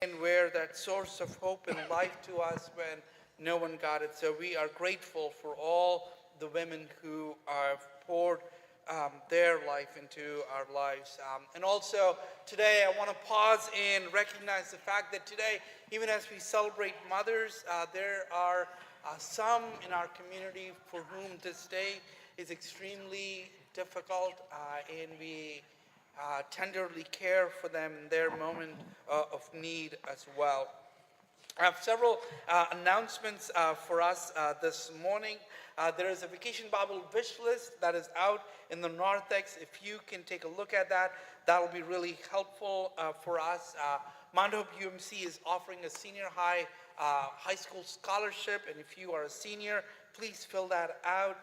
and were that source of hope and life to us when no one got it. So we are grateful for all the women who have poured their life into our lives. And also today I want to pause and recognize the fact that today, even as we celebrate mothers, there are some in our community for whom this day is extremely difficult, and we tenderly care for them in their moment of need as well. I have several announcements for us this morning. There is a Vacation Bible wish list that is out in the narthex. If you can take a look at that, that will be really helpful for us. Mount Hope UMC is offering a senior high school scholarship, and if you are a senior, please fill that out,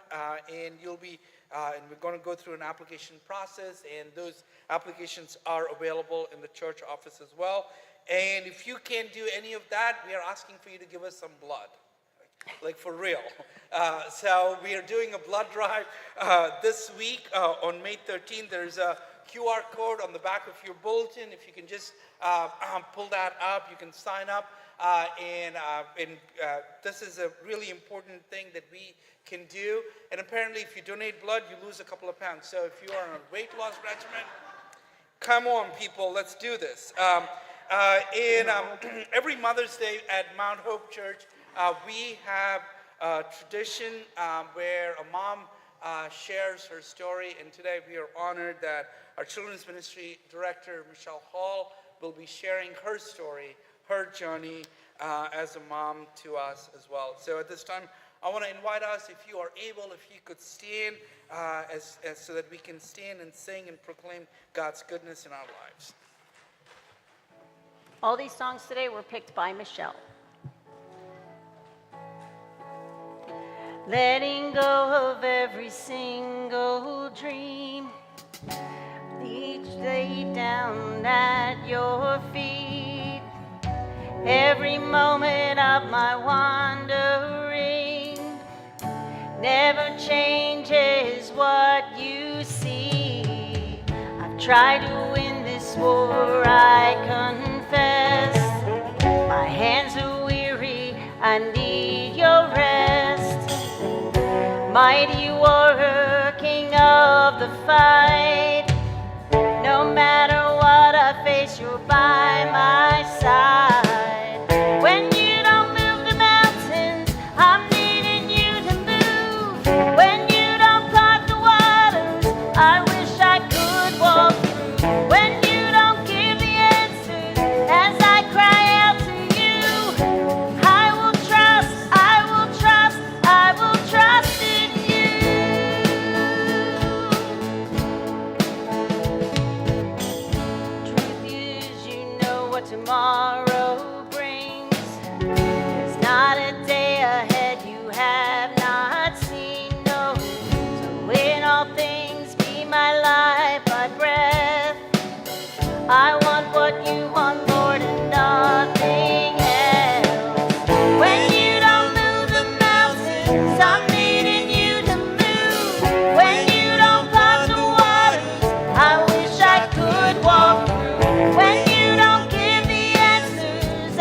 and you'll be and we're going to go through an application process, and those applications are available in the church office as well. And if you can't do any of that, we are asking for you to give us some blood, like for real. So we are doing a blood drive this week on May 13th. There's a QR code on the back of your bulletin. If you can just pull that up, you can sign up. And this is a really important thing that we can do. And apparently, if you donate blood, you lose a couple of pounds. So if you are on a weight loss regimen, come on, people, let's do this. Every Mother's Day at Mount Hope Church, we have a tradition where a mom shares her story. And today we are honored that our Children's Ministry Director, Michelle Hall, will be sharing her story, her journey as a mom to us as well. So at this time, I want to invite us, if you are able, if you could stand so that we can stand and sing and proclaim God's goodness in our lives. All these songs today were picked by Michelle. Letting go of every single dream, each laid down at your feet. Every moment of my wandering never changes what you see. I've tried to win this war, I confess. My hands are weary, I need your rest. Mighty warrior, king of the fight. No matter what I face, you're by my side. When you don't move the mountains, I'm needing you to move. When you don't part the waters, I wish I could walk through. When you don't give the answers as I cry out to you, I will trust, I will trust, I will trust in you. Truth is, you know what tomorrow brings. There's not a day ahead you have not seen, no. So in all things, be my life, my breath. I want what you want, Lord, and nothing else. When you don't move the mountains, I'm needing you to move. When you don't part the waters, I wish I could walk through. When you don't give the answers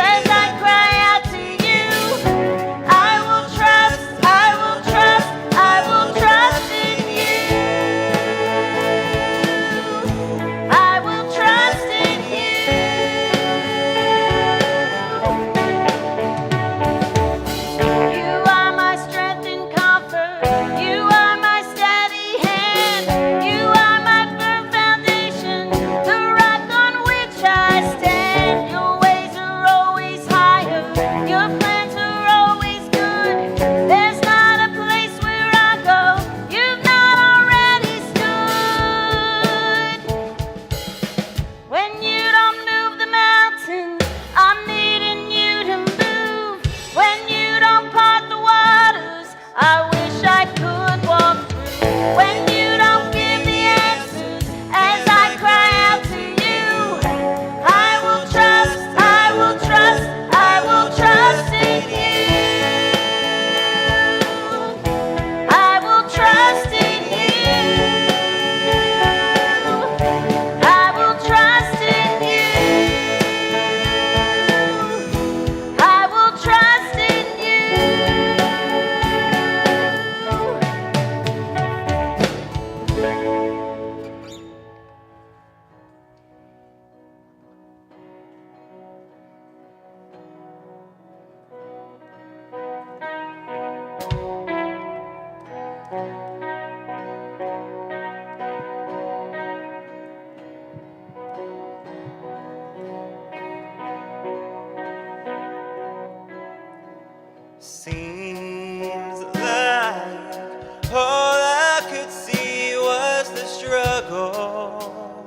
Seems like all I could see was the struggle.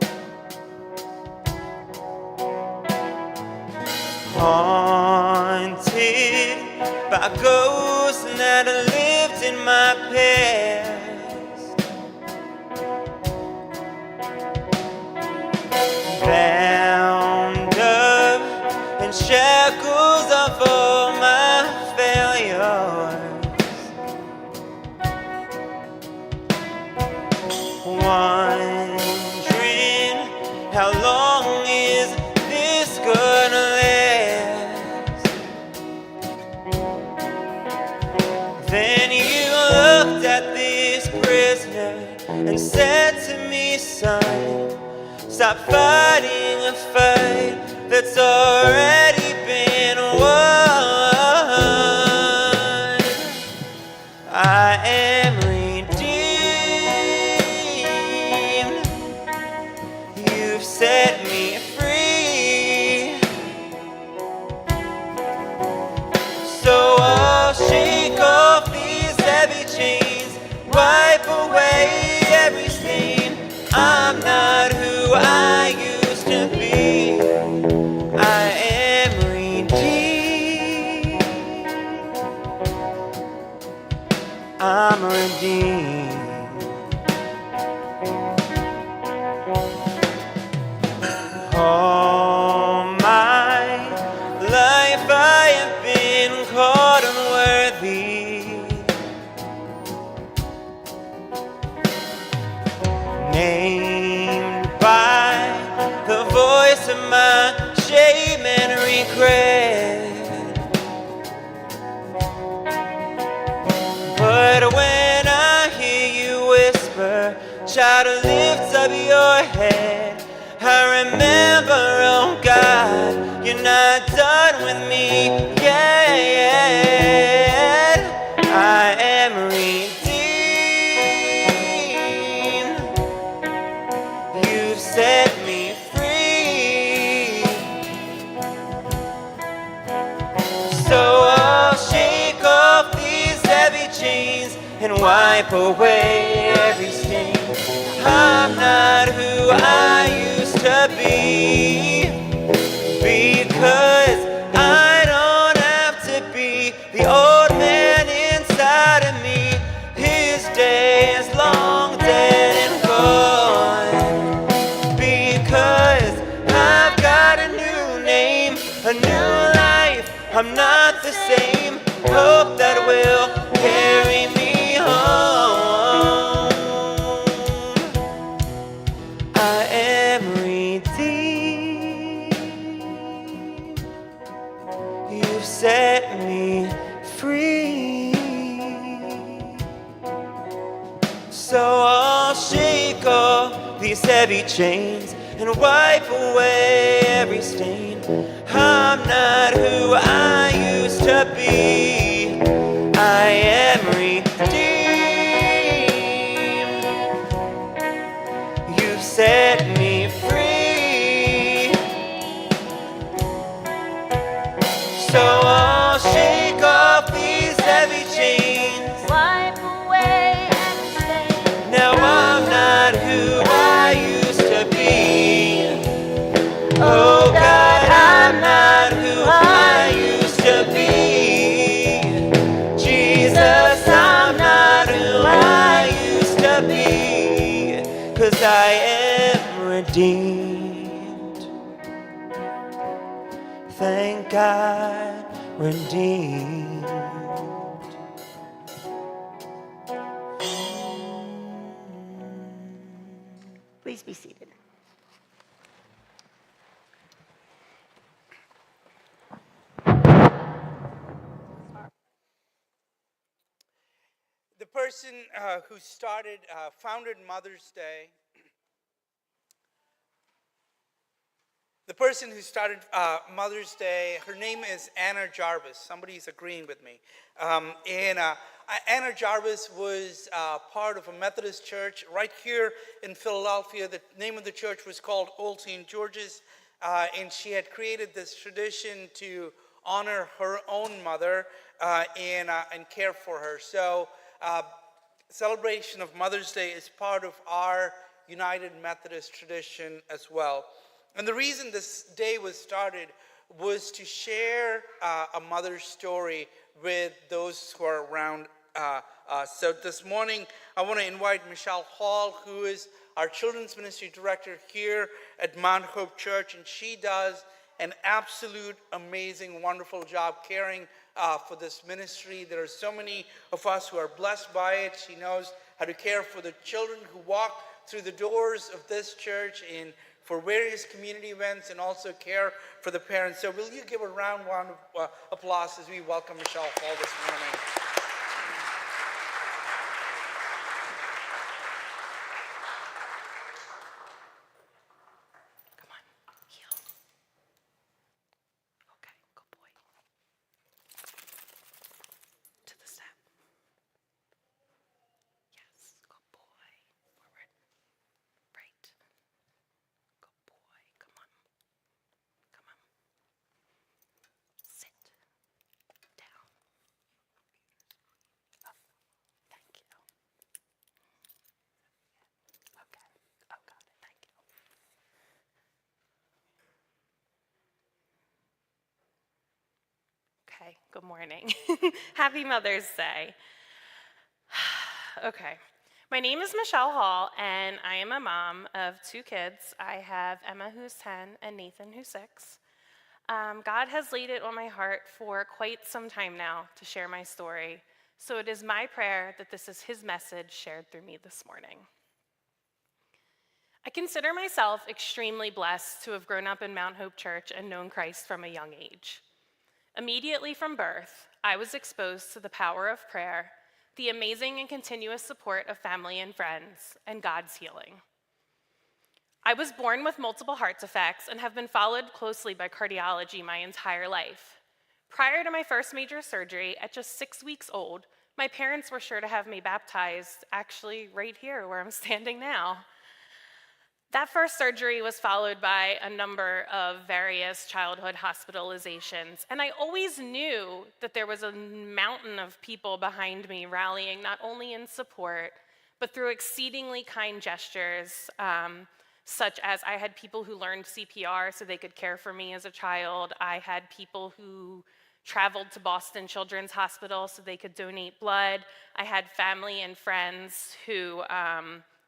Haunted by ghosts that lived in my past. Bound up in shackles of all my failures. Wondering how long is this gonna last? Then you looked at this prisoner and said to me, son, stop fighting a fight that's already been won. I am redeemed. You've set me free. So I'll shake off these heavy chains, wipe away every stain. I'm not who I used to be. I am redeemed. I'm redeemed. All my life I have been caught unworthy, named by the voice of my shame and regret. But when I hear you whisper, child, lift up your head, I remember, oh God, you're not done with me yet. I am redeemed. You've set me free. So I'll shake off these heavy chains and wipe away every stain. I'm not who I used to be, because I don't have to be the old man inside of me. His day is long dead and gone, because I've got a new name, a new life. I'm not the same. Hope that will carry me home. I am redeemed. You've set me free. So I'll shake off these heavy chains and wipe away every stain. I'm not who I used to be. I am redeemed. You've set me free. So I'll shake off these heavy chains. Wipe away every stain. Now I'm not who I used to be. Oh God, I'm not who I used to be. Jesus, I'm not who I used to be, 'cause I am redeemed. Thank God, redeemed. Please be seated. The person who founded Mother's Day, Mother's Day, her name is Anna Jarvis. Somebody's agreeing with me. Anna Jarvis was part of a Methodist church right here in Philadelphia. The name of the church was called Old St. George's, and she had created this tradition to honor her own mother and care for her. So celebration of Mother's Day is part of our United Methodist tradition as well. And the reason this day was started was to share a mother's story with those who are around us. So this morning, I want to invite Michelle Hall, who is our children's ministry director here at Mount Hope Church, and she does an absolute amazing, wonderful job caring for this ministry. There are so many of us who are blessed by it. She knows how to care for the children who walk through the doors of this church and for various community events, and also care for the parents. So will you give a round of applause as we welcome Michelle Hall this morning. Okay, good morning. Happy Mother's Day. Okay, my name is Michelle Hall, and I am a mom of 2 kids. I have Emma, who's 10, and Nathan, who's 6. God has laid it on my heart for quite some time now to share my story, so it is my prayer that this is his message shared through me this morning. I consider myself extremely blessed to have grown up in Mount Hope Church and known Christ from a young age. Immediately from birth, I was exposed to the power of prayer, the amazing and continuous support of family and friends, and God's healing. I was born with multiple heart defects and have been followed closely by cardiology my entire life. Prior to my first major surgery, at just 6 weeks old, my parents were sure to have me baptized, actually right here where I'm standing now. That first surgery was followed by a number of various childhood hospitalizations, and I always knew that there was a mountain of people behind me rallying not only in support, but through exceedingly kind gestures, such as I had people who learned CPR so they could care for me as a child. I had people who traveled to Boston Children's Hospital so they could donate blood. I had family and friends who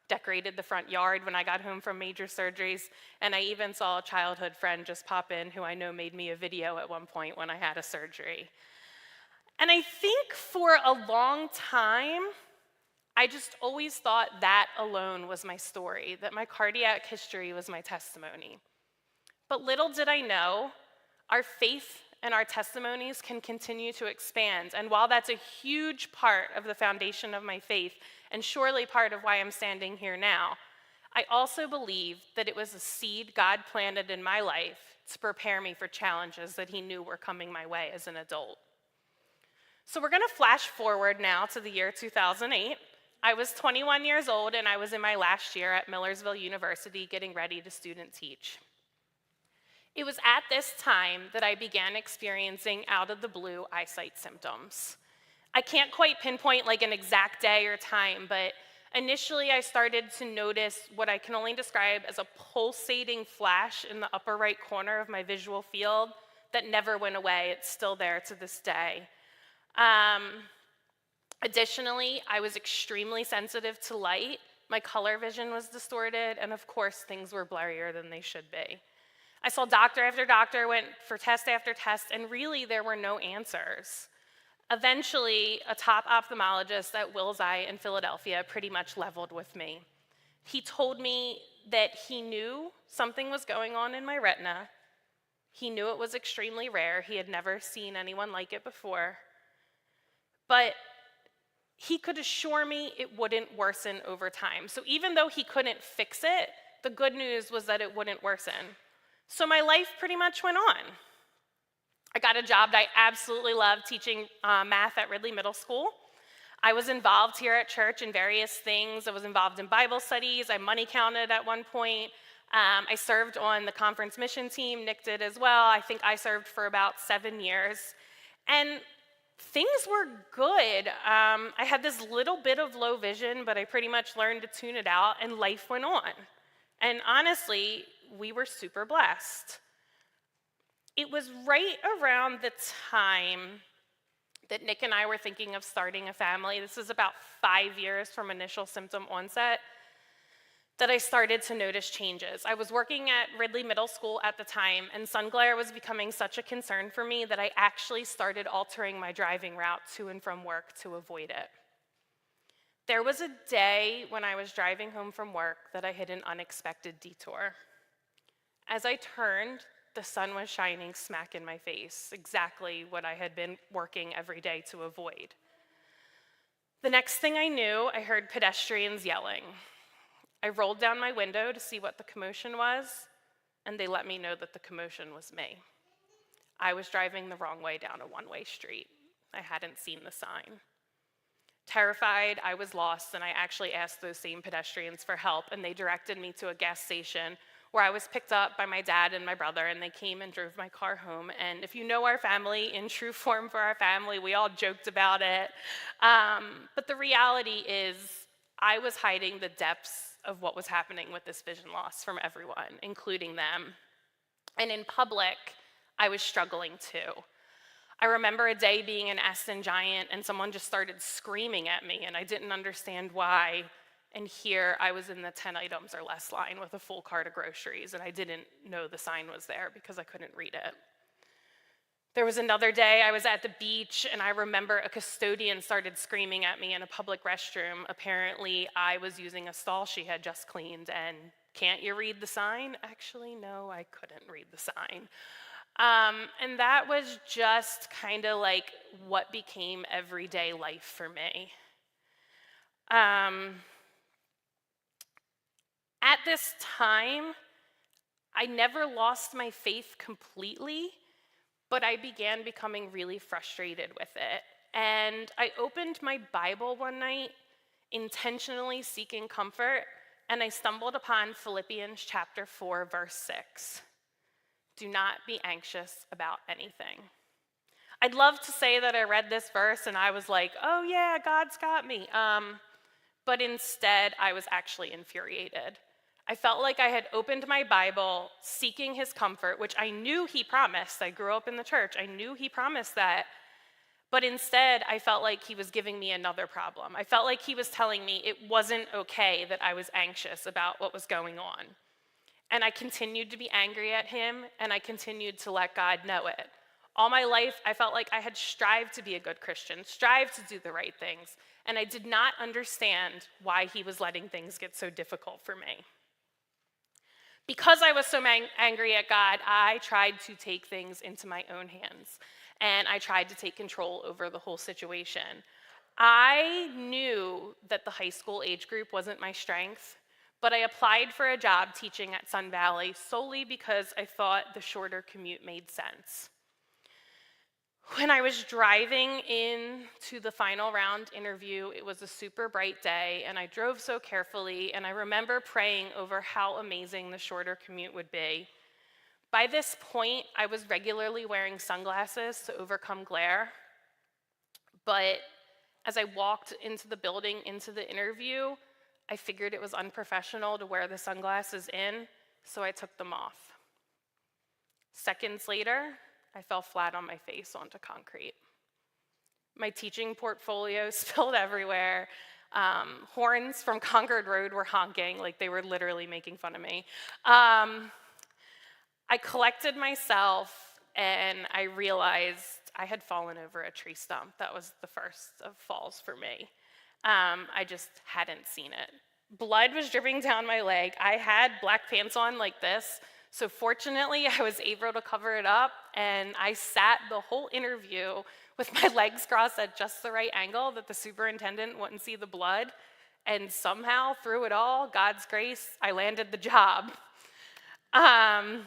decorated the front yard when I got home from major surgeries, and I even saw a childhood friend just pop in who I know made me a video at one point when I had a surgery. And I think for a long time, I just always thought that alone was my story, that my cardiac history was my testimony. But little did I know, our faith and our testimonies can continue to expand. And while that's a huge part of the foundation of my faith, and surely part of why I'm standing here now, I also believe that it was a seed God planted in my life to prepare me for challenges that he knew were coming my way as an adult. So we're gonna flash forward now to the year 2008. I was 21 years old, and I was in my last year at Millersville University getting ready to student teach. It was at this time that I began experiencing out of the blue eyesight symptoms. I can't quite pinpoint like an exact day or time, but initially I started to notice what I can only describe as a pulsating flash in the upper right corner of my visual field that never went away. It's still there to this day. Additionally, I was extremely sensitive to light. My color vision was distorted, and of course, things were blurrier than they should be. I saw doctor after doctor, went for test after test, and really there were no answers. Eventually, a top ophthalmologist at Wills Eye in Philadelphia pretty much leveled with me. He told me that he knew something was going on in my retina. He knew it was extremely rare. He had never seen anyone like it before. But he could assure me it wouldn't worsen over time. So even though he couldn't fix it, the good news was that it wouldn't worsen. So my life pretty much went on. I got a job that I absolutely loved, teaching math at Ridley Middle School. I was involved here at church in various things. I was involved in Bible studies. I money counted at one point. I served on the conference mission team, Nick did as well. I think I served for about 7 years. And things were good. I had this little bit of low vision, but I pretty much learned to tune it out, and life went on. And honestly, we were super blessed. It was right around the time that Nick and I were thinking of starting a family. This was about 5 years from initial symptom onset, that I started to notice changes. I was working at Ridley Middle School at the time, and sun glare was becoming such a concern for me that I actually started altering my driving route to and from work to avoid it. There was a day when I was driving home from work that I hit an unexpected detour. As I turned, the sun was shining smack in my face, exactly what I had been working every day to avoid. The next thing I knew, I heard pedestrians yelling. I rolled down my window to see what the commotion was, and they let me know that the commotion was me. I was driving the wrong way down a one-way street. I hadn't seen the sign. Terrified, I was lost, and I actually asked those same pedestrians for help, and they directed me to a gas station where I was picked up by my dad and my brother, and they came and drove my car home. And if you know our family, in true form for our family, we all joked about it. But the reality is, I was hiding the depths of what was happening with this vision loss from everyone, including them. And in public, I was struggling too. I remember a day being in Aston Giant and someone just started screaming at me, and I didn't understand why. And here I was in the 10 items or less line with a full cart of groceries, and I didn't know the sign was there because I couldn't read it. There was another day I was at the beach, and I remember a custodian started screaming at me in a public restroom. Apparently, I was using a stall she had just cleaned, and can't you read the sign? Actually, no, I couldn't read the sign. And that was just kind of like what became everyday life for me. At this time, I never lost my faith completely, but I began becoming really frustrated with it. And I opened my Bible one night, intentionally seeking comfort, and I stumbled upon Philippians chapter 4, verse 6. Do not be anxious about anything. I'd love to say that I read this verse and I was like, oh yeah, God's got me. But instead, I was actually infuriated. I felt like I had opened my Bible seeking his comfort, which I knew he promised. I grew up in the church. I knew he promised that. But instead, I felt like he was giving me another problem. I felt like he was telling me it wasn't okay that I was anxious about what was going on. And I continued to be angry at him, and I continued to let God know it. All my life, I felt like I had strived to be a good Christian, strived to do the right things, and I did not understand why he was letting things get so difficult for me. Because I was so angry at God, I tried to take things into my own hands, and I tried to take control over the whole situation. I knew that the high school age group wasn't my strength, but I applied for a job teaching at Sun Valley solely because I thought the shorter commute made sense. When I was driving into the final round interview, it was a super bright day, and I drove so carefully, and I remember praying over how amazing the shorter commute would be. By this point, I was regularly wearing sunglasses to overcome glare, but as I walked into the building, into the interview, I figured it was unprofessional to wear the sunglasses in, so I took them off. Seconds later, I fell flat on my face onto concrete. My teaching portfolio spilled everywhere. Horns from Concord Road were honking, like they were literally making fun of me. I collected myself, and I realized I had fallen over a tree stump. That was the first of falls for me. I just hadn't seen it. Blood was dripping down my leg. I had black pants on like this, so fortunately I was able to cover it up, and I sat the whole interview with my legs crossed at just the right angle that the superintendent wouldn't see the blood, and somehow through it all, God's grace, I landed the job. I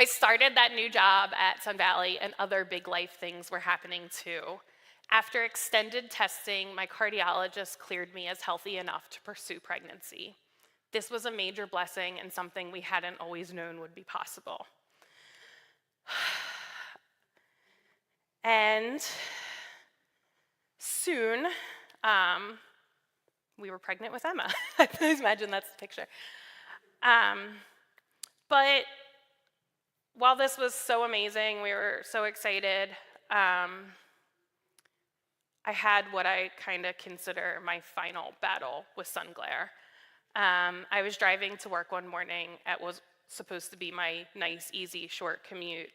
started that new job at Sun Valley, and other big life things were happening too. After extended testing, my cardiologist cleared me as healthy enough to pursue pregnancy. This was a major blessing and something we hadn't always known would be possible. And soon, we were pregnant with Emma. I imagine that's the picture. But while this was so amazing, we were so excited, I had what I kind of consider my final battle with sun glare. I was driving to work one morning at what was supposed to be my nice, easy, short commute,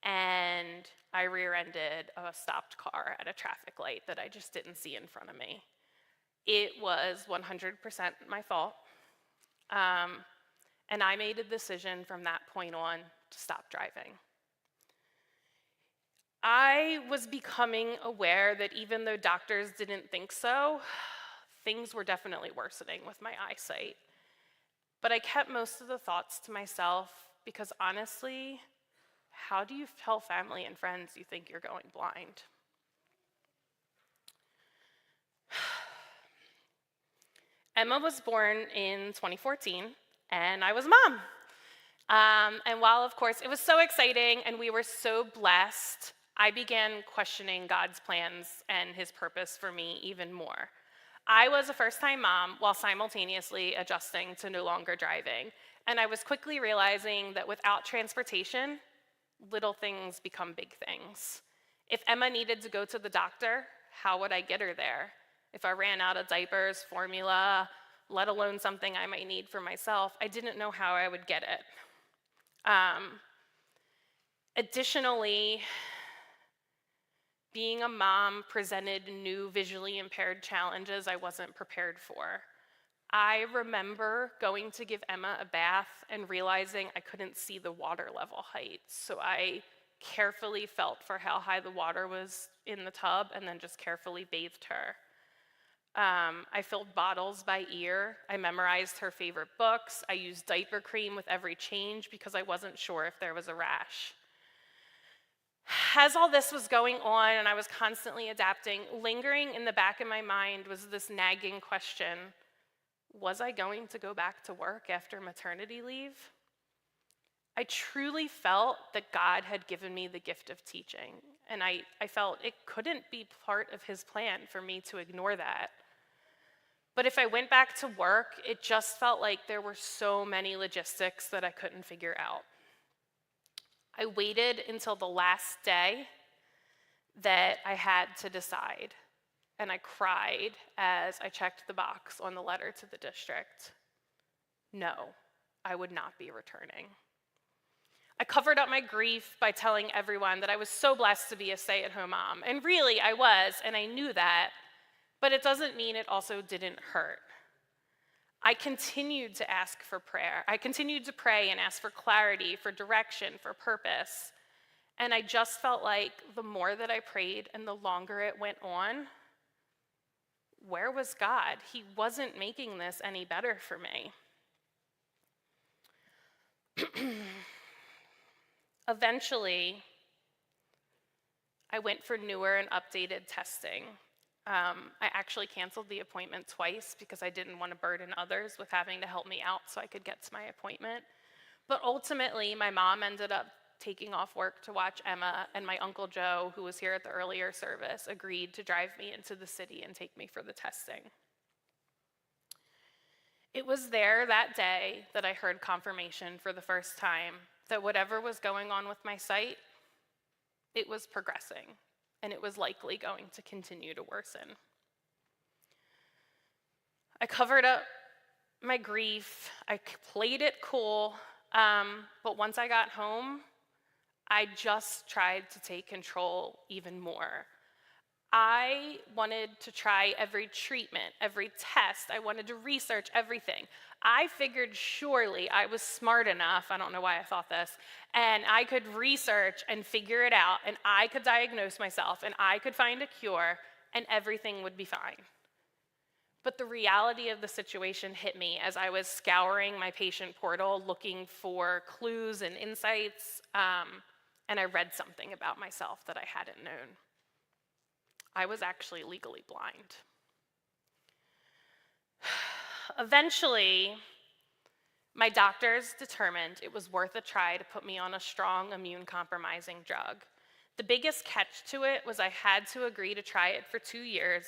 and I rear-ended a stopped car at a traffic light that I just didn't see in front of me. It was 100% my fault, and I made a decision from that point on to stop driving. I was becoming aware that even though doctors didn't think so, things were definitely worsening with my eyesight. But I kept most of the thoughts to myself because honestly, how do you tell family and friends you think you're going blind? Emma was born in 2014, and I was a mom. And while, of course, it was so exciting and we were so blessed, I began questioning God's plans and his purpose for me even more. I was a first-time mom while simultaneously adjusting to no longer driving, and I was quickly realizing that without transportation, little things become big things. If Emma needed to go to the doctor, how would I get her there? If I ran out of diapers, formula, let alone something I might need for myself, I didn't know how I would get it. Additionally, being a mom presented new visually impaired challenges I wasn't prepared for. I remember going to give Emma a bath and realizing I couldn't see the water level height, so I carefully felt for how high the water was in the tub and then just carefully bathed her. I filled bottles by ear. I memorized her favorite books. I used diaper cream with every change because I wasn't sure if there was a rash. As all this was going on and I was constantly adapting, lingering in the back of my mind was this nagging question: was I going to go back to work after maternity leave? I truly felt that God had given me the gift of teaching, and I felt it couldn't be part of his plan for me to ignore that. But if I went back to work, it just felt like there were so many logistics that I couldn't figure out. I waited until the last day that I had to decide, and I cried as I checked the box on the letter to the district. No, I would not be returning. I covered up my grief by telling everyone that I was so blessed to be a stay-at-home mom, and really I was, and I knew that, but it doesn't mean it also didn't hurt. I continued to ask for prayer. I continued to pray and ask for clarity, for direction, for purpose. And I just felt like the more that I prayed and the longer it went on, where was God? He wasn't making this any better for me. Eventually, I went for newer and updated testing. I actually canceled the appointment twice because I didn't want to burden others with having to help me out so I could get to my appointment. But ultimately, my mom ended up taking off work to watch Emma, and my Uncle Joe, who was here at the earlier service, agreed to drive me into the city and take me for the testing. It was there that day that I heard confirmation for the first time that whatever was going on with my sight, it was progressing, and it was likely going to continue to worsen. I covered up my grief, I played it cool, but once I got home, I just tried to take control even more. I wanted to try every treatment, every test. I wanted to research everything. I figured surely I was smart enough, I don't know why I thought this, and I could research and figure it out, and I could diagnose myself, and I could find a cure, and everything would be fine. But the reality of the situation hit me as I was scouring my patient portal looking for clues and insights, and I read something about myself that I hadn't known. I was actually legally blind. Eventually, My doctors determined it was worth a try to put me on a strong immune-compromising drug. The biggest catch to it was I had to agree to try it for 2 years,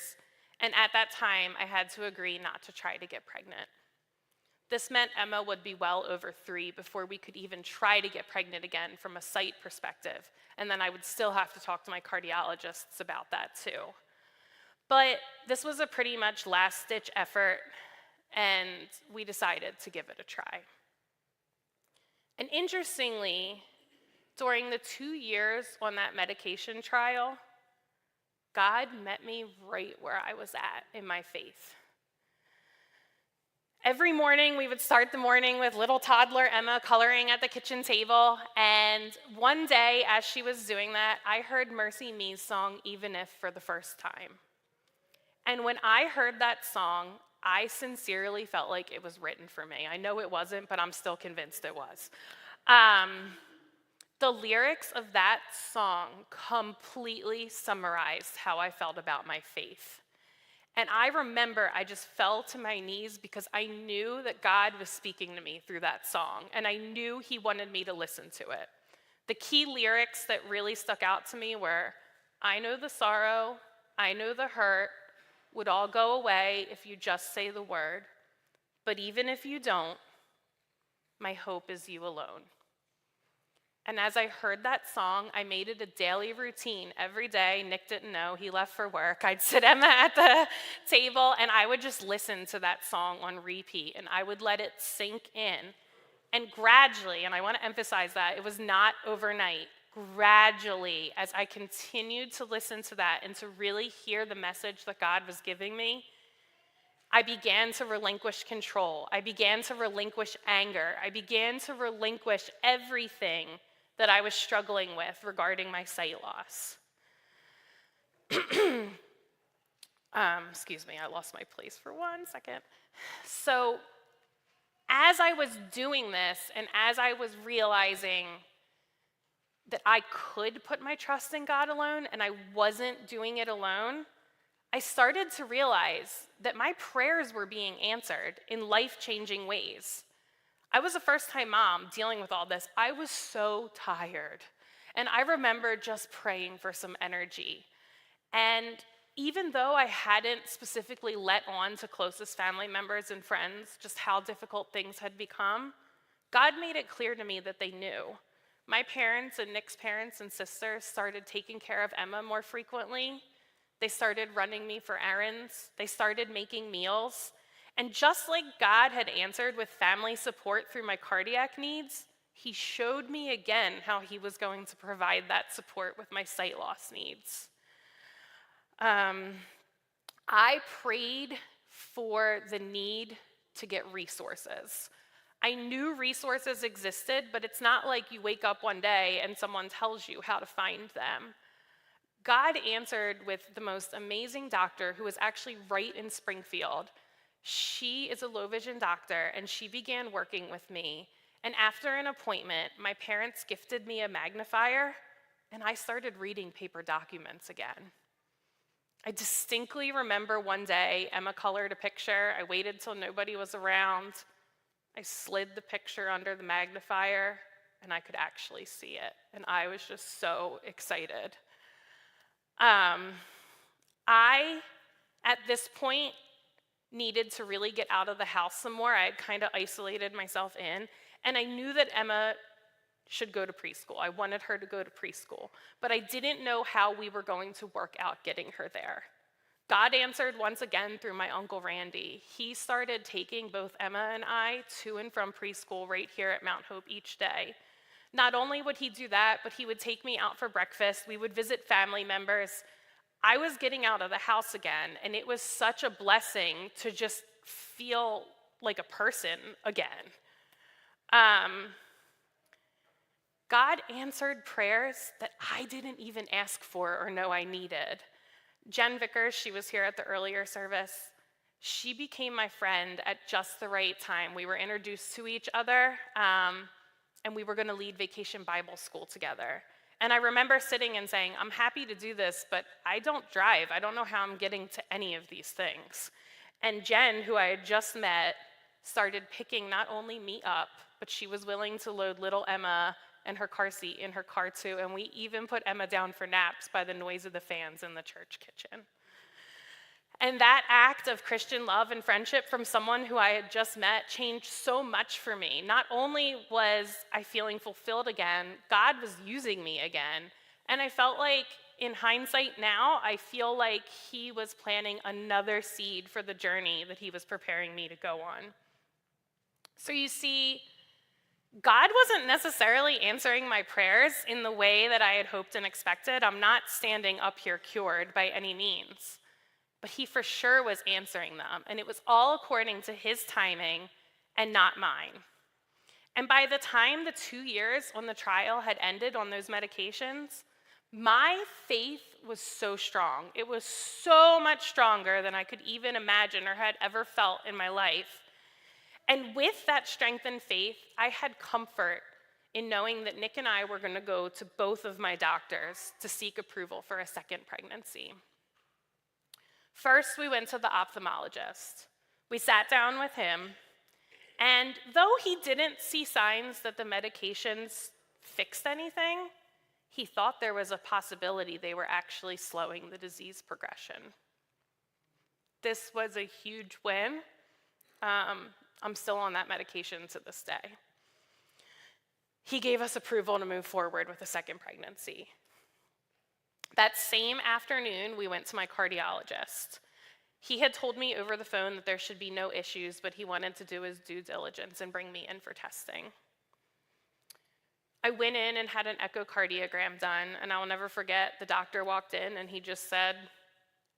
and at that time, I had to agree not to try to get pregnant. This meant Emma would be well over 3 before we could even try to get pregnant again from a sight perspective, and then I would still have to talk to my cardiologists about that too. But this was a pretty much last-ditch effort, and we decided to give it a try. And interestingly, during the 2 years on that medication trial, God met me right where I was at in my faith. Every morning, we would start the morning with little toddler Emma coloring at the kitchen table, and one day, as she was doing that, I heard Mercy Me's song, Even If, for the first time. And when I heard that song, I sincerely felt like it was written for me. I know it wasn't, but I'm still convinced it was. The lyrics of that song completely summarized how I felt about my faith. And I remember I just fell to my knees because I knew that God was speaking to me through that song, and I knew he wanted me to listen to it. The key lyrics that really stuck out to me were, I know the sorrow, I know the hurt, would all go away if you just say the word. But even if you don't, my hope is you alone. And as I heard that song, I made it a daily routine. Every day, Nick didn't know, he left for work. I'd sit Emma at the table, and I would just listen to that song on repeat, and I would let it sink in. And gradually, and I want to emphasize that, it was not overnight. Gradually, as I continued to listen to that and to really hear the message that God was giving me, I began to relinquish control. I began to relinquish anger. I began to relinquish everything that I was struggling with regarding my sight loss. Excuse me, I lost my place for 1 second. So, as I was doing this and as I was realizing that I could put my trust in God alone and I wasn't doing it alone, I started to realize that my prayers were being answered in life-changing ways. I was a first-time mom dealing with all this. I was so tired. And I remember just praying for some energy. And even though I hadn't specifically let on to closest family members and friends just how difficult things had become, God made it clear to me that they knew. My parents and Nick's parents and sisters started taking care of Emma more frequently. They started running me for errands. They started making meals. And just like God had answered with family support through my cardiac needs, he showed me again how he was going to provide that support with my sight loss needs. I prayed for the need to get resources. I knew resources existed, but it's not like you wake up one day and someone tells you how to find them. God answered with the most amazing doctor who was actually right in Springfield. She is a low vision doctor, and she began working with me. And after an appointment, my parents gifted me a magnifier, and I started reading paper documents again. I distinctly remember one day, Emma colored a picture. I waited till nobody was around. I slid the picture under the magnifier, and I could actually see it. And I was just so excited. I, at this point, needed to really get out of the house some more. I had kind of isolated myself in, and I knew that Emma should go to preschool. I wanted her to go to preschool, but I didn't know how we were going to work out getting her there. God answered once again through my Uncle Randy. He started taking both Emma and I to and from preschool right here at Mount Hope each day. Not only would he do that, but he would take me out for breakfast. We would visit family members. I was getting out of the house again, and it was such a blessing to just feel like a person again. God answered prayers that I didn't even ask for or know I needed. Jen Vickers, she was here at the earlier service. She became my friend at just the right time. We were introduced to each other, and we were going to lead Vacation Bible School together. And I remember sitting and saying, I'm happy to do this, but I don't drive. I don't know how I'm getting to any of these things. And Jen, who I had just met, started picking not only me up, but she was willing to load little Emma and her car seat in her car too, and we even put Emma down for naps by the noise of the fans in the church kitchen. And that act of Christian love and friendship from someone who I had just met changed so much for me. Not only was I feeling fulfilled again, God was using me again. And I felt like, in hindsight now, I feel like he was planting another seed for the journey that he was preparing me to go on. So you see, God wasn't necessarily answering my prayers in the way that I had hoped and expected. I'm not standing up here cured by any means. But he for sure was answering them, and it was all according to his timing and not mine. And by the time the 2 years on the trial had ended on those medications, my faith was so strong. It was so much stronger than I could even imagine or had ever felt in my life. And with that strengthened faith, I had comfort in knowing that Nick and I were going to go to both of my doctors to seek approval for a second pregnancy. First, we went to the ophthalmologist. We sat down with him, and though he didn't see signs that the medications fixed anything, he thought there was a possibility they were actually slowing the disease progression. This was a huge win. I'm still on that medication to this day. He gave us approval to move forward with a second pregnancy. That same afternoon, we went to my cardiologist. He had told me over the phone that there should be no issues, but he wanted to do his due diligence and bring me in for testing. I went in and had an echocardiogram done, and I'll never forget, the doctor walked in and he just said,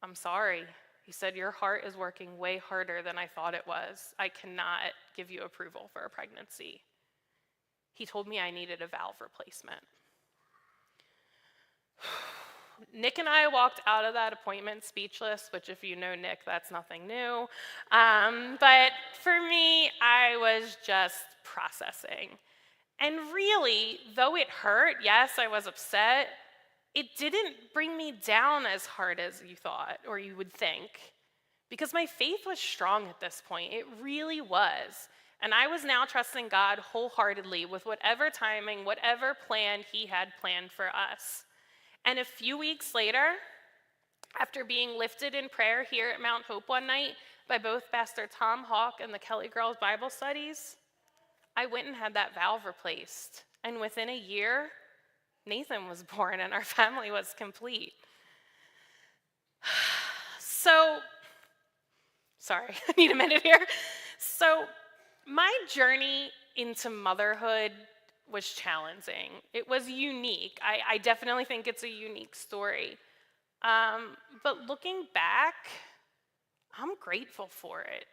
"I'm sorry." He said, "Your heart is working way harder than I thought it was. I cannot give you approval for a pregnancy." He told me I needed a valve replacement. Nick and I walked out of that appointment speechless, which if you know Nick, that's nothing new. But for me, I was just processing. And really, though it hurt, yes, I was upset, it didn't bring me down as hard as you thought or you would think, because my faith was strong at this point. It really was. And I was now trusting God wholeheartedly with whatever timing, whatever plan he had planned for us. And a few weeks later, after being lifted in prayer here at Mount Hope one night by both Pastor Tom Hawk and the Kelly Girls Bible Studies, I went and had that valve replaced. And within a year, Nathan was born and our family was complete. So, sorry, I need a minute here. So, my journey into motherhood was challenging. It was unique. I definitely think it's a unique story. But looking back, I'm grateful for it.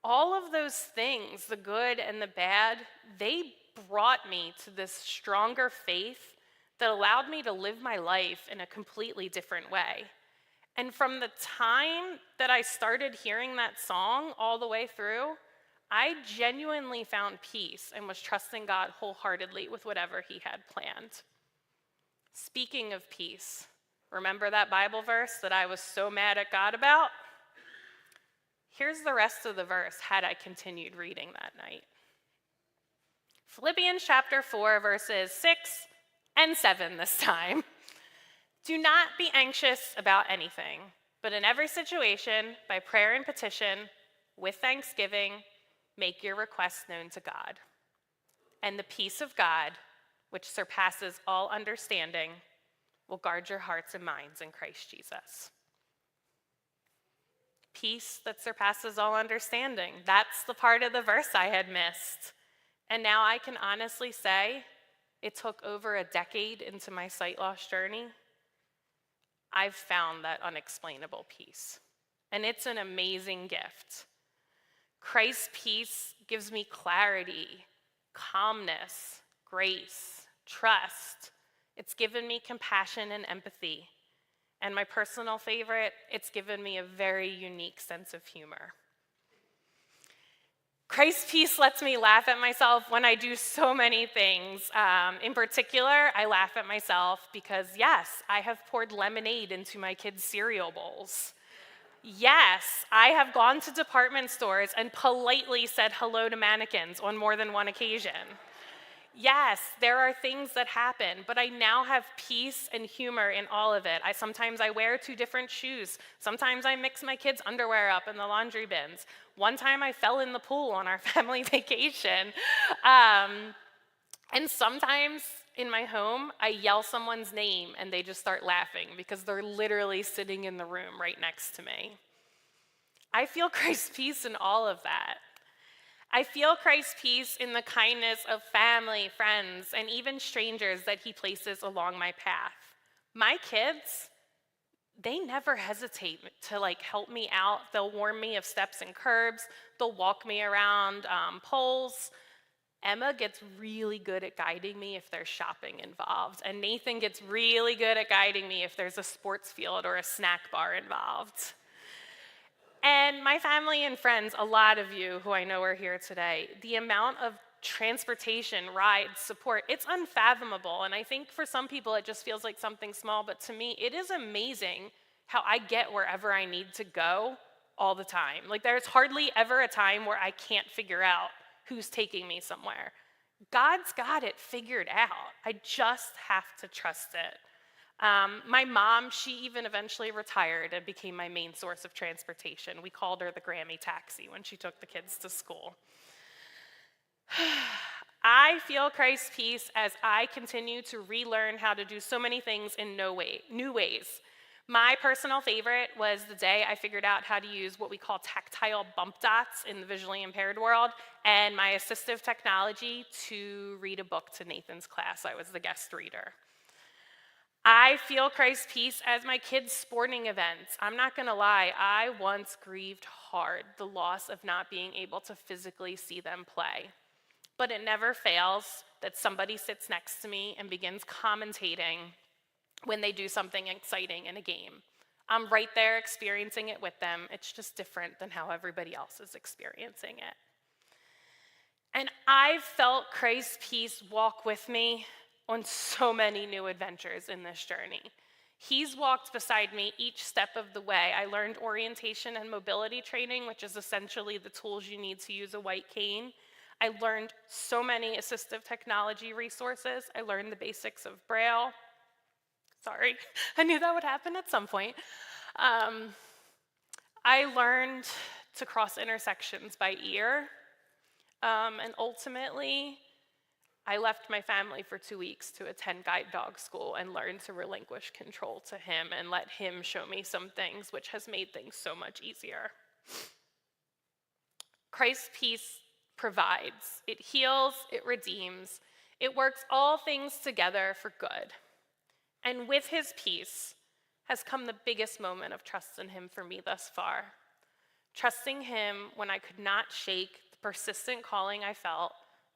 All of those things, the good and the bad, they brought me to this stronger faith that allowed me to live my life in a completely different way. And from the time that I started hearing that song all the way through, I genuinely found peace and was trusting God wholeheartedly with whatever he had planned. Speaking of peace, remember that Bible verse that I was so mad at God about? Here's the rest of the verse had I continued reading that night. Philippians chapter 4, verses 6 and 7 this time. "Do not be anxious about anything, but in every situation, by prayer and petition, with thanksgiving, make your requests known to God. And the peace of God, which surpasses all understanding, will guard your hearts and minds in Christ Jesus." Peace that surpasses all understanding. That's the part of the verse I had missed. And now I can honestly say it took over a decade into my sight loss journey. I've found that unexplainable peace. And it's an amazing gift. Christ's peace gives me clarity, calmness, grace, trust. It's given me compassion and empathy. And my personal favorite, it's given me a very unique sense of humor. Christ's peace lets me laugh at myself when I do so many things. In particular, I laugh at myself because, yes, I have poured lemonade into my kids' cereal bowls. Yes, I have gone to department stores and politely said hello to mannequins on more than one occasion. Yes, there are things that happen, but I now have peace and humor in all of it. Sometimes I wear 2 different shoes. Sometimes I mix my kids' underwear up in the laundry bins. One time I fell in the pool on our family vacation. And sometimes in my home, I yell someone's name and they just start laughing because they're literally sitting in the room right next to me. I feel Christ's peace in all of that. I feel Christ's peace in the kindness of family, friends, and even strangers that he places along my path. My kids, they never hesitate to help me out. They'll warn me of steps and curbs. They'll walk me around poles. Emma gets really good at guiding me if there's shopping involved, and Nathan gets really good at guiding me if there's a sports field or a snack bar involved. And my family and friends, a lot of you who I know are here today, the amount of transportation, rides, support, it's unfathomable. And I think for some people it just feels like something small, but to me it is amazing how I get wherever I need to go all the time. There's hardly ever a time where I can't figure out who's taking me somewhere. God's got it figured out. I just have to trust it. My mom, she even eventually retired and became my main source of transportation. We called her the Grammy taxi when she took the kids to school. I feel Christ's peace as I continue to relearn how to do so many things in new ways. My personal favorite was the day I figured out how to use what we call tactile bump dots in the visually impaired world, and my assistive technology to read a book to Nathan's class. I was the guest reader. I feel Christ's peace as my kids' sporting events. I'm not gonna lie, I once grieved hard the loss of not being able to physically see them play. But it never fails that somebody sits next to me and begins commentating when they do something exciting in a game. I'm right there experiencing it with them. It's just different than how everybody else is experiencing it. And I've felt Christ's peace walk with me on so many new adventures in this journey. He's walked beside me each step of the way. I learned orientation and mobility training, which is essentially the tools you need to use a white cane. I learned so many assistive technology resources. I learned the basics of Braille. Sorry, I knew that would happen at some point. I learned to cross intersections by ear. And ultimately, I left my family for 2 weeks to attend guide dog school and learn to relinquish control to him and let him show me some things, which has made things so much easier. Christ's peace provides. It heals, it redeems, it works all things together for good. And with his peace has come the biggest moment of trust in him for me thus far. Trusting him when I could not shake the persistent calling I felt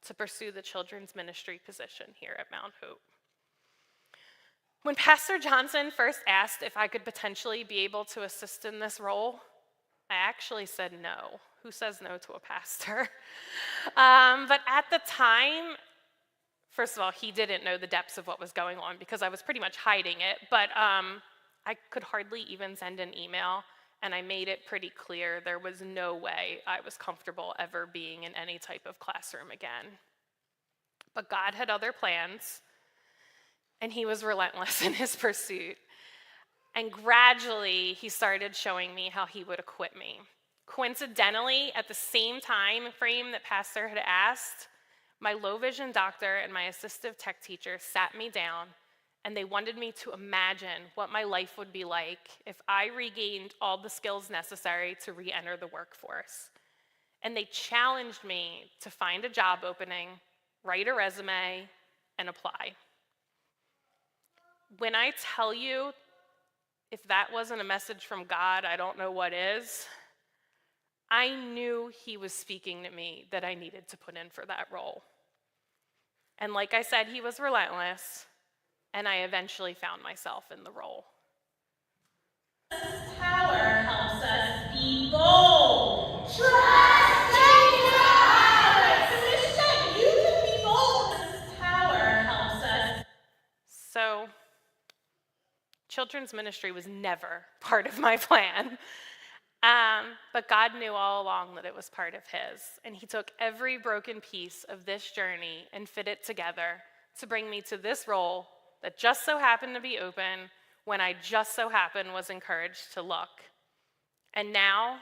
to pursue the children's ministry position here at Mount Hope. When Pastor Johnson first asked if I could potentially be able to assist in this role, I actually said no. Who says no to a pastor? But at the time, first of all, he didn't know the depths of what was going on because I was pretty much hiding it, but I could hardly even send an email, and I made it pretty clear there was no way I was comfortable ever being in any type of classroom again. But God had other plans, and he was relentless in his pursuit. And gradually, he started showing me how he would equip me. Coincidentally, at the same time frame that Pastor had asked, my low vision doctor and my assistive tech teacher sat me down, and they wanted me to imagine what my life would be like if I regained all the skills necessary to re-enter the workforce. And they challenged me to find a job opening, write a resume, and apply. When I tell you, if that wasn't a message from God, I don't know what is. I knew he was speaking to me that I needed to put in for that role. And like I said, he was relentless, and I eventually found myself in the role. Power helps us be bold. Trusting God. Physician, you can be bold. Power helps us. So, children's ministry was never part of my plan. But God knew all along that it was part of his, and he took every broken piece of this journey and fit it together to bring me to this role that just so happened to be open when I just so happened was encouraged to look. And now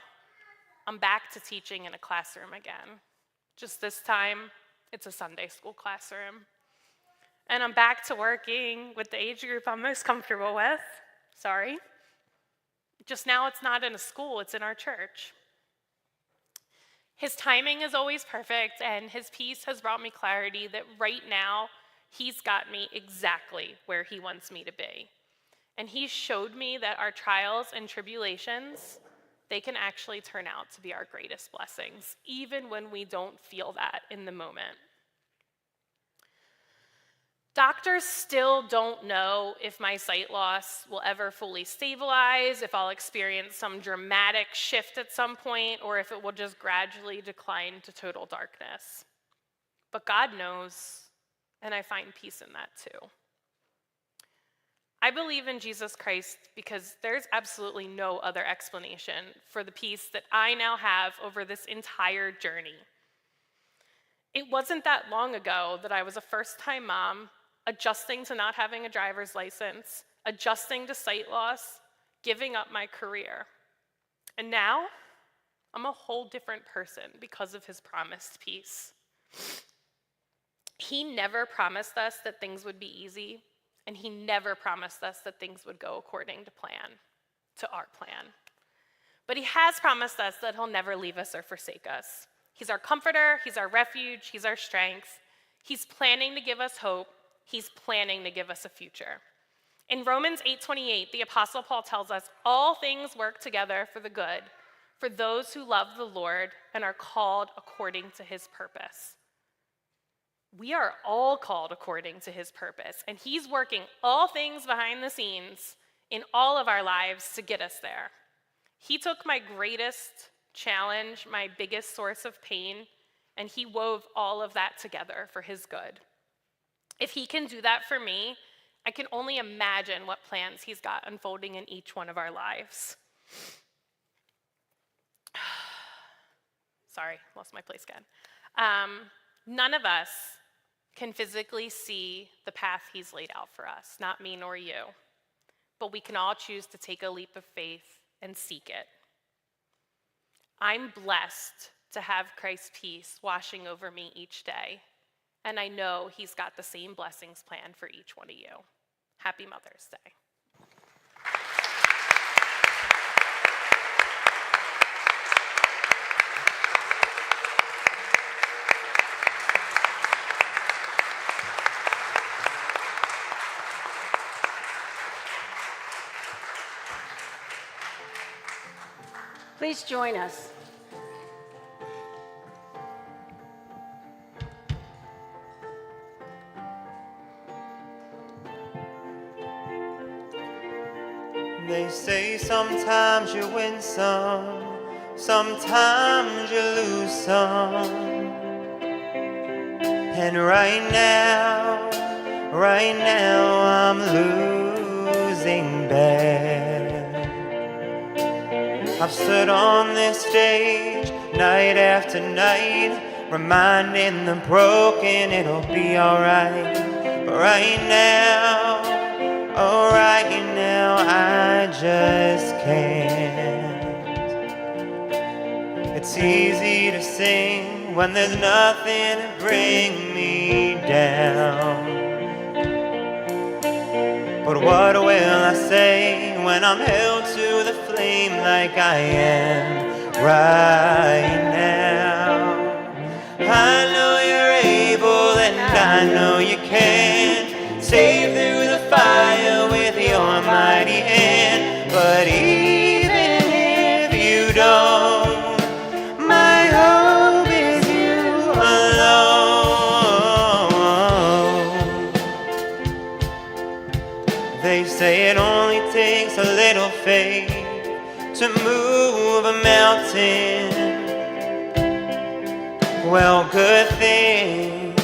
I'm back to teaching in a classroom again. Just this time, it's a Sunday school classroom. And I'm back to working with the age group I'm most comfortable with. Sorry. Just now it's not in a school, it's in our church. His timing is always perfect, and his peace has brought me clarity that right now, he's got me exactly where he wants me to be. And he showed me that our trials and tribulations, they can actually turn out to be our greatest blessings, even when we don't feel that in the moment. Doctors still don't know if my sight loss will ever fully stabilize, if I'll experience some dramatic shift at some point, or if it will just gradually decline to total darkness. But God knows, and I find peace in that too. I believe in Jesus Christ because there's absolutely no other explanation for the peace that I now have over this entire journey. It wasn't that long ago that I was a first-time mom, adjusting to not having a driver's license, adjusting to sight loss, giving up my career. And now, I'm a whole different person because of his promised peace. He never promised us that things would be easy, and he never promised us that things would go according to our plan. But he has promised us that he'll never leave us or forsake us. He's our comforter, he's our refuge, he's our strength. He's planning to give us hope. He's planning to give us a future. In Romans 8:28, the Apostle Paul tells us, all things work together for the good, for those who love the Lord and are called according to his purpose. We are all called according to his purpose, and he's working all things behind the scenes in all of our lives to get us there. He took my greatest challenge, my biggest source of pain, and he wove all of that together for his good. If he can do that for me, I can only imagine what plans he's got unfolding in each one of our lives. Sorry, lost my place again. None of us can physically see the path he's laid out for us, not me nor you. But we can all choose to take a leap of faith and seek it. I'm blessed to have Christ's peace washing over me each day. And I know he's got the same blessings planned for each one of you. Happy Mother's Day. Please join us. They say sometimes you win some, sometimes you lose some. And right now I'm losing bad. I've stood on this stage night after night, reminding the broken it'll be alright. But right now, oh right now, I just can't. It's easy to sing when there's nothing to bring me down. But what will I say when I'm held to the flame like I am right now? I know you're able and I know you can save through the fire with your mighty hand. But even if you don't, my hope is you alone. They say it only takes a little faith to move a mountain. Well, good thing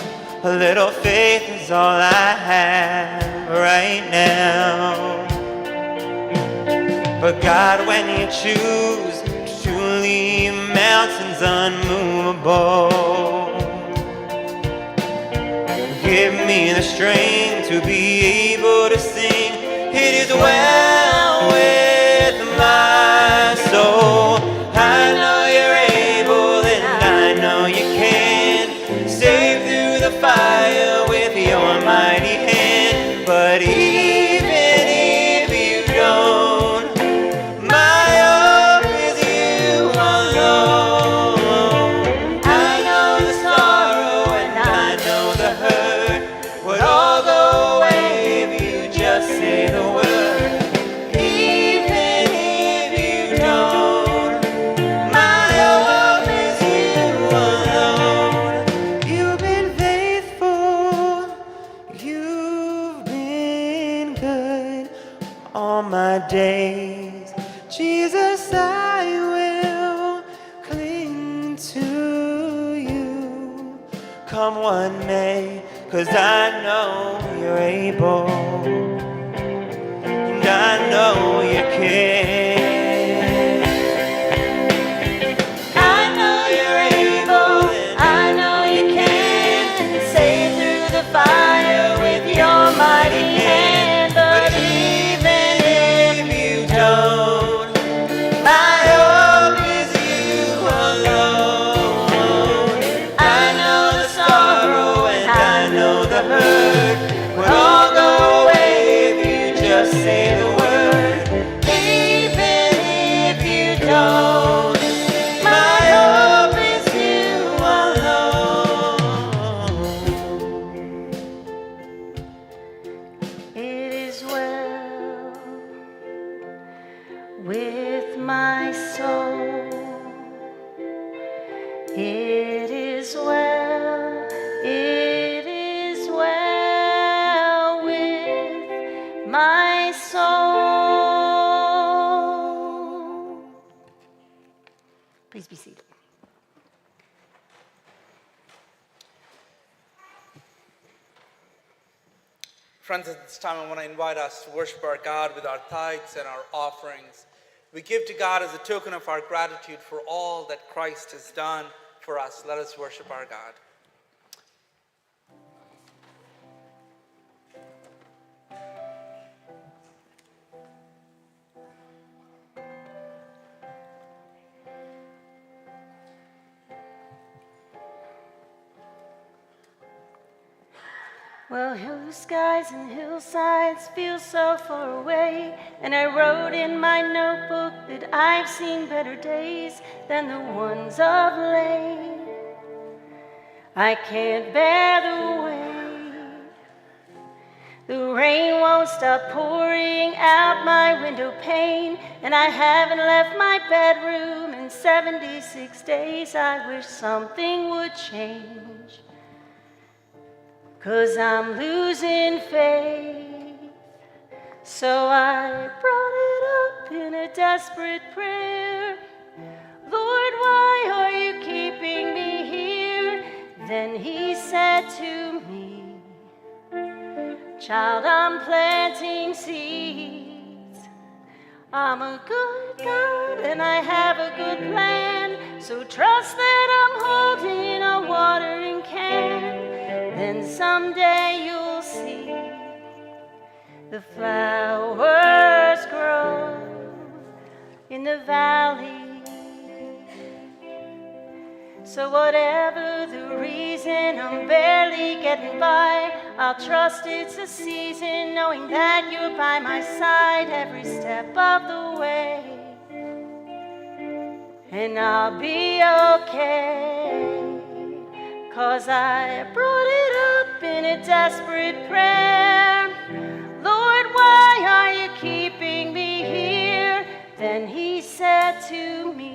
a little faith is all I have right now. But God, when you choose, leave mountains unmovable. Give me the strength to be able to sing, it is well with my soul. I know you're able and I know you can save through the fire with your mighty hand. But even if you don't, my hope is you alone. I know the sorrow and I know the hurt would all go away if you just say the word. Even if you don't, my hope is you alone. You've been faithful, you've been good all my days. Jesus, I will cling to you. Come what may, 'cause I know you're able, and I know you can. I know you're able, and I know you can save through the fire with your mighty hand. But even if you don't, my hope is you alone. I know the sorrow and I know the hurt will all go away if you just say the word. Even if you don't, my hope is you alone. It is well with my soul. It is well, it is well with my soul. Please be seated. Friends, at this time I want to invite us to worship our God with our tithes and our offerings. We give to God as a token of our gratitude for all that Christ has done for us. Let us worship our God. Well, blue skies and hillsides feel so far away, and I wrote in my notebook that I've seen better days than the ones of late. I can't bear the weight. The rain won't stop pouring out my window pane, and I haven't left my bedroom in 76 days. I wish something would change, 'cause I'm losing faith. So I brought it up in a desperate prayer. Lord, why are you keeping me here? Then he said to me, child, I'm planting seeds. I'm a good God and I have a good plan. So trust that I'm holding a watering can. Then someday you'll see the flowers grow in the valley. So whatever the reason, I'm barely getting by. I'll trust it's a season, knowing that you're by my side every step of the way. And I'll be okay, 'cause I brought it up in a desperate prayer. Lord, why are you keeping me here? Then he said to me,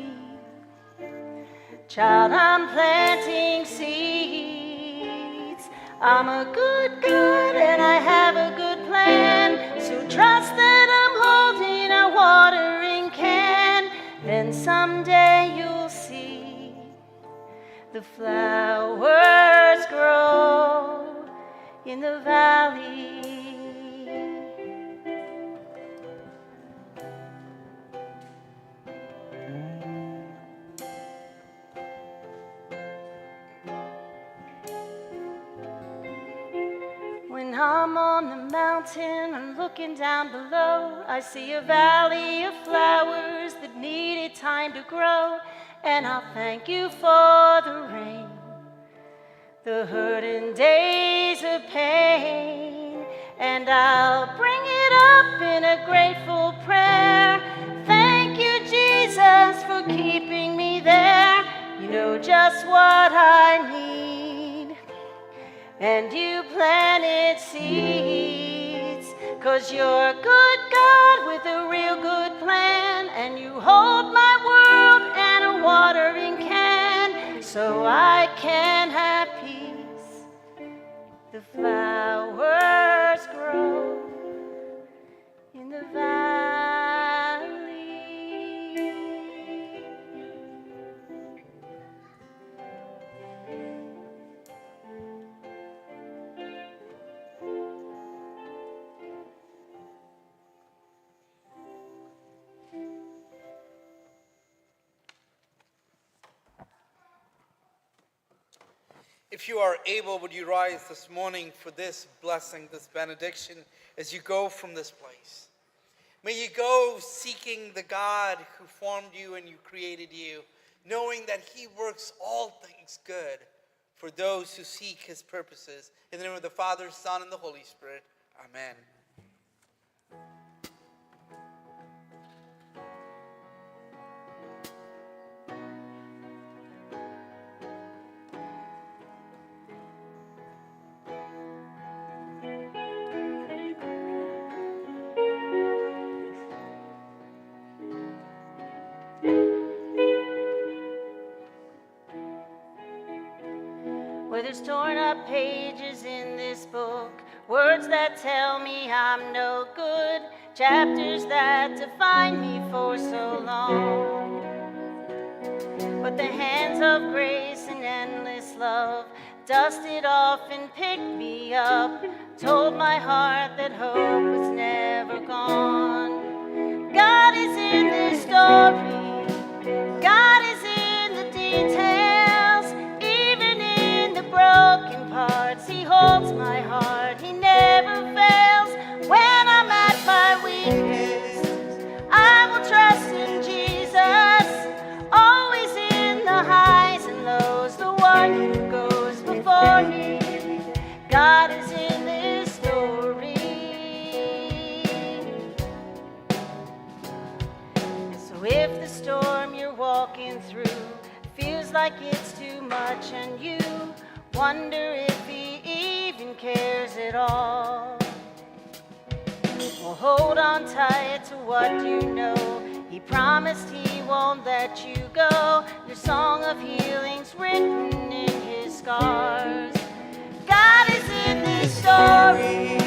child, I'm planting seeds. I'm a good God and I have a good plan. So trust that I'm holding a watering can. Then someday you'll see the flowers grow in the valley. I'm on the mountain and looking down below, I see a valley of flowers that needed time to grow. And I'll thank you for the rain, the hurt and days of pain. And I'll bring it up in a grateful prayer. Thank you, Jesus, for keeping me there. You know just what I need. And you planted seeds, 'cause you're a good God with a real good plan. And you hold my world in a watering can, so I can have peace. The flowers grow in the valley. If you are able, would you rise this morning for this blessing, this benediction, as you go from this place? May you go seeking the God who formed you and who created you, knowing that he works all things good for those who seek his purposes. In the name of the Father, Son, and the Holy Spirit. Amen. Where there's torn up pages in this book, words that tell me I'm no good, chapters that define me for so long. But the hands of grace and endless love dusted off and picked me up, told my heart that hope was never gone. God is in this story, God is in the details, even in the broken parts. He holds my heart, he never fails. When I'm at my weakest, I will trust in Jesus, always in the highs and lows, the one who goes before me. God is in this story. And so if the storm you're walking through feels like it's too much and you wonder if he even cares at all, well, hold on tight to what you know. He promised he won't let you go. Your song of healing's written in his scars. God is in this story,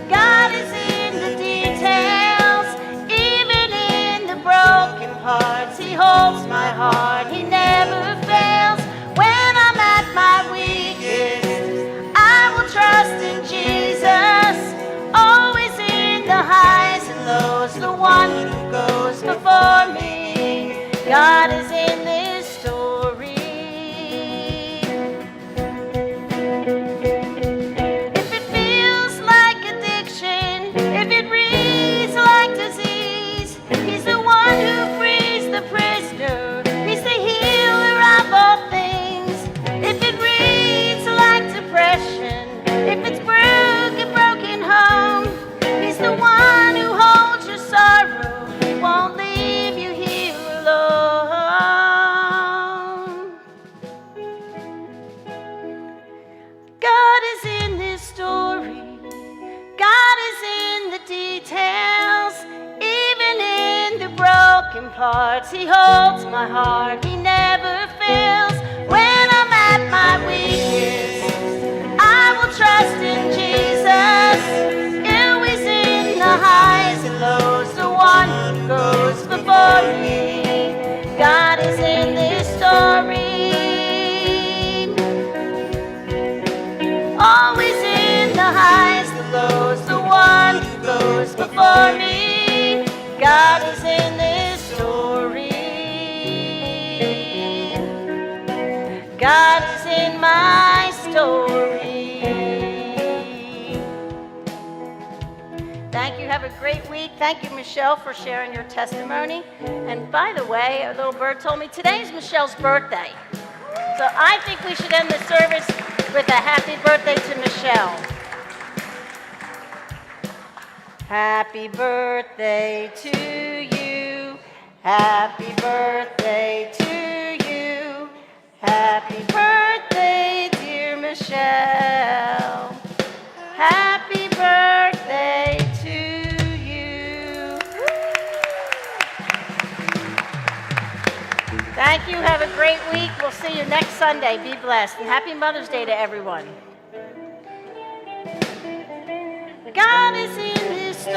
God is in the details, even in the broken parts. He holds my heart, he never fails. When I'm at my weakest, I will trust in Jesus, always in the highs and lows, the one who goes before me. God is in this story. If it feels like addiction, if it reads like disease, he's the one who frees the prisoner, he's the healer of all things. If it reads like depression, if it's broken home, he's the one who holds your sorrow, won't leave you here alone. God is in this story, God is in the details, even in the broken parts. He holds my heart, he never fails. When I'm at my weakest, I will trust in Jesus, always in the highs and lows, the one who goes before me. God is in this story, always in the highs, the lows, the one who goes before me. God is in this story, God is in my story. a great week. Thank you, Michelle, for sharing your testimony. And by the way, a little bird told me today's Michelle's birthday. So I think we should end the service with a happy birthday to Michelle. Happy birthday to you. Happy birthday to you. Happy birthday, dear Michelle. Happy birthday to you. Thank you. Have a great week. We'll see you next Sunday. Be blessed. And happy Mother's Day to everyone. God is in this story.